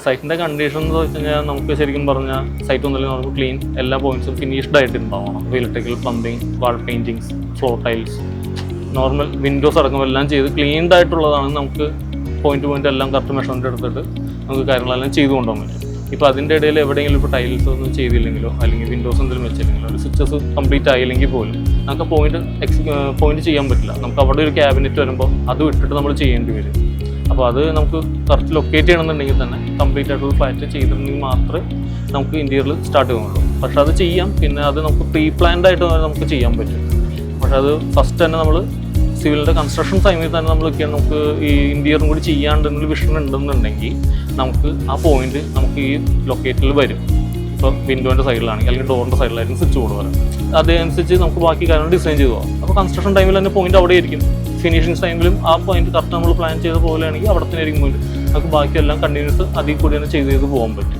സൈറ്റിൻ്റെ condition എന്ന് വെച്ച് കഴിഞ്ഞാൽ നമുക്ക് ശരിക്കും പറഞ്ഞാൽ സൈറ്റ് ഒന്നുമില്ല, നമുക്ക് ക്ലീൻ എല്ലാ പോയിന്റ്സും ഫിനിഷ്ഡ് ആയിട്ട് ഉണ്ടാവണം. Electrical, plumbing, wall paintings, floor tiles, normal windows അടക്കം എല്ലാം ചെയ്ത് ക്ലീൻഡ് ആയിട്ടുള്ളതാണ്. നമുക്ക് പോയിന്റ് എല്ലാം കറക്റ്റ് മെഷർമെൻറ്റ് എടുത്തിട്ട് നമുക്ക് കാര്യങ്ങളെല്ലാം ചെയ്തു കൊണ്ടുപോകാൻ പറ്റും. ഇപ്പോൾ അതിൻ്റെ ഇടയിൽ എവിടെയെങ്കിലും ഇപ്പോൾ ടൈൽസ് ഒന്നും ചെയ്തില്ലെങ്കിലോ അല്ലെങ്കിൽ വിൻഡോസ് എന്തെങ്കിലും വെച്ചില്ലെങ്കിലോ ഒരു സ്വിച്ചസ് കംപ്ലീറ്റ് ആയില്ലെങ്കിൽ പോലും നമുക്ക് പോയിന്റ് ചെയ്യാൻ പറ്റില്ല. നമുക്ക് അവിടെ ഒരു ക്യാബിനറ്റ് വരുമ്പോൾ അത് വിട്ടിട്ട് നമ്മൾ ചെയ്യേണ്ടി വരും. അപ്പോൾ അത് നമുക്ക് കറക്റ്റ് ലൊക്കേറ്റ് ചെയ്യണമെന്നുണ്ടെങ്കിൽ തന്നെ കംപ്ലീറ്റ് ആയിട്ടുള്ള ഫ്ലാറ്റ് ചെയ്തിട്ടുണ്ടെങ്കിൽ മാത്രമേ നമുക്ക് ഇന്റീരിയർ സ്റ്റാർട്ട് ചെയ്യുള്ളൂ. പക്ഷെ അത് ചെയ്യാം, പിന്നെ അത് നമുക്ക് പ്രീ പ്ലാൻഡ് ആയിട്ട് നമുക്ക് ചെയ്യാൻ പറ്റും. പക്ഷെ അത് ഫസ്റ്റ് തന്നെ നമ്മൾ സിവിലിൻ്റെ കൺസ്ട്രക്ഷൻ ടൈമിൽ തന്നെ നമുക്ക് ഈ ഇന്റീരിയറും കൂടി ചെയ്യാണ്ടെന്നൊരു വിഷൻ ഉണ്ടെന്നുണ്ടെങ്കിൽ നമുക്ക് ആ പോയിന്റ് നമുക്ക് ഈ ലൊക്കേറ്റിൽ വരും. ഇപ്പോൾ വിൻഡോൻ്റെ സൈഡിലാണെങ്കിൽ അല്ലെങ്കിൽ ഡോറിൻ്റെ സൈഡിലായിരിക്കും സ്വിച്ച് ബോർഡ് വരാം. അതനുസരിച്ച് നമുക്ക് ബാക്കി കാര്യങ്ങൾ ഡിസൈൻ ചെയ്തു പോകാം. അപ്പോൾ കൺസ്ട്രക്ഷൻ ടൈമിൽ തന്നെ പോയിന്റ് അവിടെ ആയിരിക്കും. ഫിനിഷിംഗ് ടൈമിലും ആ പോയിന്റ് കറക്റ്റ് നമ്മൾ പ്ലാൻ ചെയ്ത പോലെയാണെങ്കിൽ അവിടെ തന്നെ ആയിരിക്കും പോയിന്റ്. നമുക്ക് ബാക്കിയെല്ലാം കണ്ടിന്യൂസ് അതിൽ കൂടി തന്നെ ചെയ്ത് പോകാൻ പറ്റും.